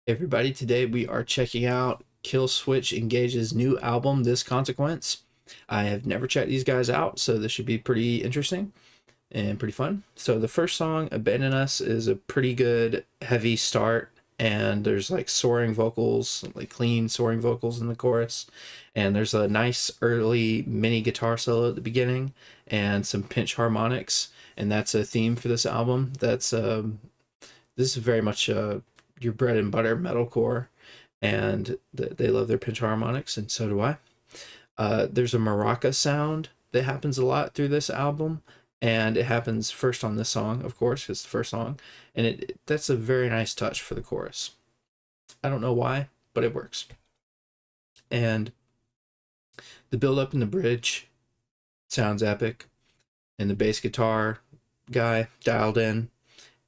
Hey everybody, today we are checking out Killswitch Engage's new album, This Consequence. I have never checked these guys out, so this should be pretty interesting and pretty fun. So the first song, Abandon Us, is a pretty good heavy start, and there's like soaring vocals, like clean soaring vocals in the chorus, and there's a nice early mini guitar solo at the beginning and some pinch harmonics, and that's a theme for this album. This is very much your bread and butter metalcore, and they love their pinch harmonics, and so do I. There's a maraca sound that happens a lot through this album, and it happens first on this song, of course, it's the first song, and that's a very nice touch for the chorus. I don't know why, but it works. And the build up in the bridge sounds epic, and the bass guitar guy dialed in,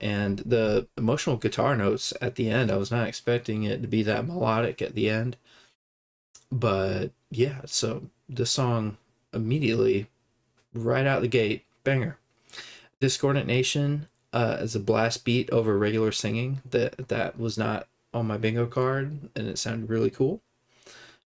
and the emotional guitar notes at the end, I was not expecting it to be that melodic at the end, but yeah, so the song immediately right out the gate, banger. Discordant Nation is a blast beat over regular singing that was not on my bingo card, and it sounded really cool,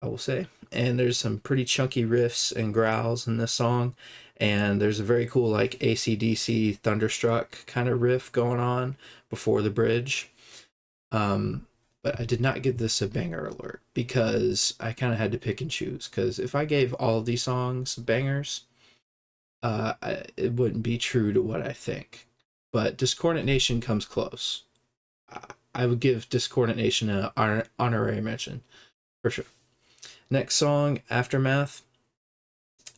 I will say. And there's some pretty chunky riffs and growls in this song, and there's a very cool like AC/DC Thunderstruck kind of riff going on before the bridge. But I did not give this a banger alert because I kind of had to pick and choose. Because if I gave all of these songs bangers, it wouldn't be true to what I think. But Discordant Nation comes close. I would give Discordant Nation an honorary mention for sure. Next song, Aftermath,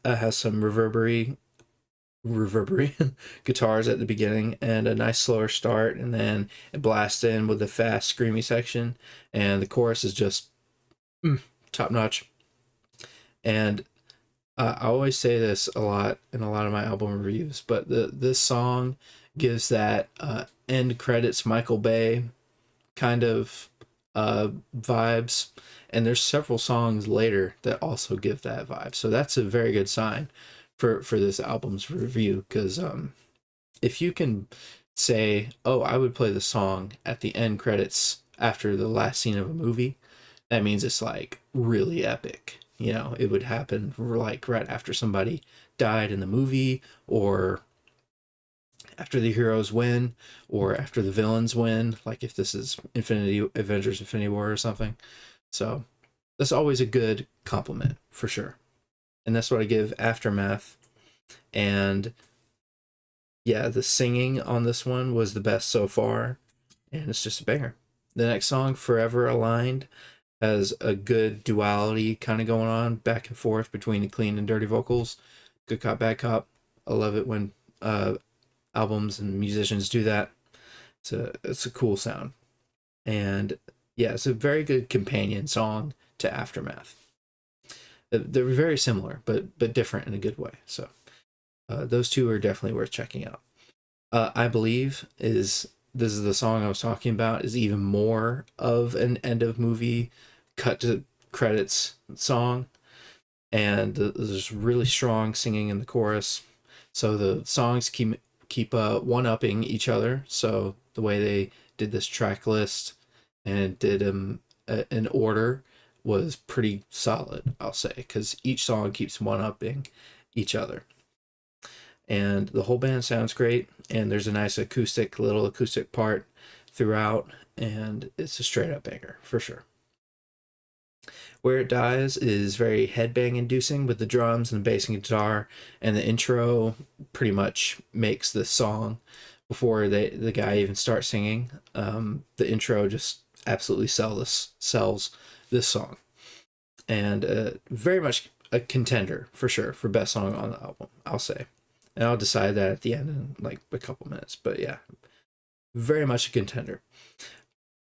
has some reverberary guitars at the beginning and a nice slower start, and then it blasts in with a fast screamy section, and the chorus is just top notch. And I always say this a lot in a lot of my album reviews, but this song gives that end credits Michael Bay kind of vibes, and there's several songs later that also give that vibe, so that's a very good sign for this album's review. Because if you can say, oh, I would play the song at the end credits after the last scene of a movie, that means it's like really epic. It would happen like right after somebody died in the movie, or after the heroes win, or after the villains win, like if this is Avengers Infinity War or something. So that's always a good compliment for sure. And that's what I give Aftermath. And yeah, the singing on this one was the best so far, and it's just a banger. The next song, Forever Aligned, has a good duality kind of going on back and forth between the clean and dirty vocals. Good cop, bad cop. I love it when albums and musicians do that. It's a cool sound. And yeah, it's a very good companion song to Aftermath. They're very similar, but different in a good way. So those two are definitely worth checking out. I Believe this is the song I was talking about, is even more of an end of movie cut to credits song, and there's really strong singing in the chorus. So the songs keep one upping each other. So the way they did this track list and did them in order was pretty solid, I'll say, because each song keeps one upping each other. And the whole band sounds great, and there's a nice little acoustic part throughout, and it's a straight up banger for sure. Where It Dies is very headbang inducing with the drums and the bass and guitar, and the intro pretty much makes the song before the guy even starts singing. The intro just absolutely sells this song, and very much a contender for sure for best song on the album, I'll say. And I'll decide that at the end in like a couple minutes. But yeah, very much a contender.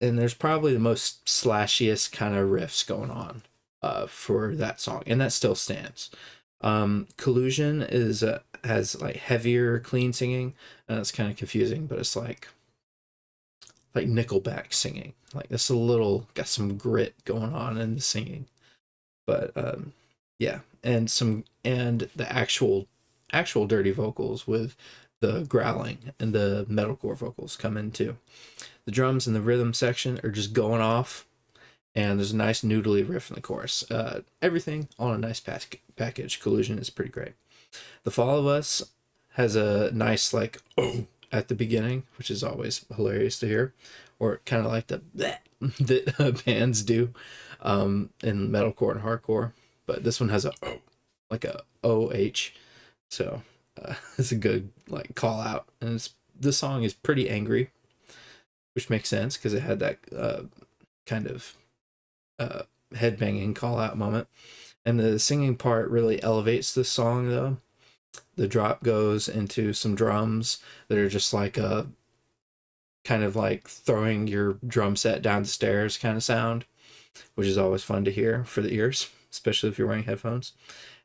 And there's probably the most slashiest kind of riffs going on for that song, and that still stands. Collusion has like heavier clean singing, and it's kind of confusing, but it's like Nickelback singing. Like it's a little got some grit going on in the singing. But yeah, and the actual dirty vocals with the growling and the metalcore vocals come in too. The drums and the rhythm section are just going off, and there's a nice noodly riff in the chorus. Everything on a nice package. Collusion is pretty great. The Fall of Us has a nice like oh at the beginning, which is always hilarious to hear, or kind of like the bleh that bands do in metalcore and hardcore. But this one has a oh, like a OH, so it's a good like call out, and the song is pretty angry, which makes sense because it had that kind of headbanging call out moment. And the singing part really elevates the song though. The drop goes into some drums that are just like a kind of like throwing your drum set down the stairs kind of sound, which is always fun to hear for the ears, especially if you're wearing headphones.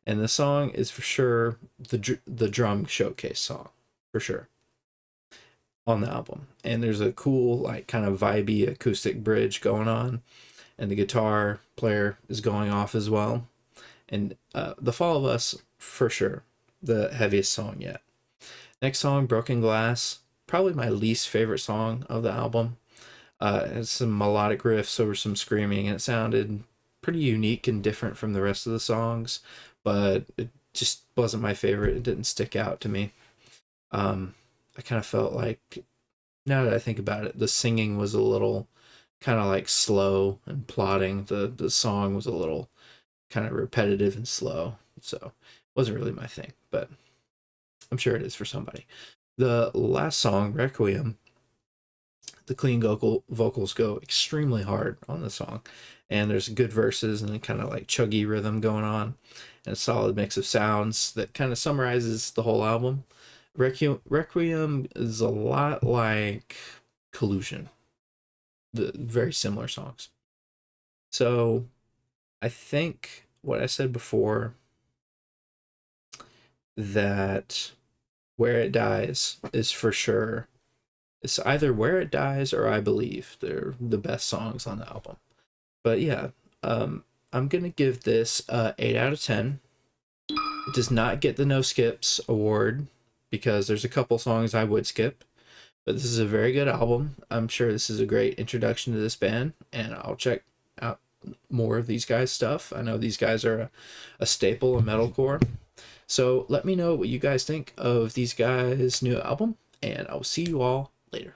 And the song is for sure the drum showcase song, for sure, on the album. And there's a cool like kind of vibey acoustic bridge going on, and the guitar player is going off as well. And The Fall of Us, for sure, the heaviest song yet. Next song, Broken Glass, probably my least favorite song of the album. It has some melodic riffs over some screaming, and it sounded pretty unique and different from the rest of the songs, but it just wasn't my favorite. It didn't stick out to me. I kind of felt like, now that I think about it, the singing was a little kind of like slow and plodding. The song was a little kind of repetitive and slow, so it wasn't really my thing, but I'm sure it is for somebody. The last song, Requiem, the clean vocals go extremely hard on the song, and there's good verses and kind of like chuggy rhythm going on, and a solid mix of sounds that kind of summarizes the whole album. Requiem is a lot like Collusion, the very similar songs. So I think what I said before, that Where It Dies is for sure. It's either Where It Dies or I Believe. They're the best songs on the album. But yeah, I'm gonna give this 8 out of 10. It does not get the no skips award because there's a couple songs I would skip. But this is a very good album. I'm sure this is a great introduction to this band, and I'll check out more of these guys' stuff. I know these guys are a staple of metalcore. So let me know what you guys think of these guys' new album, and I'll see you all later.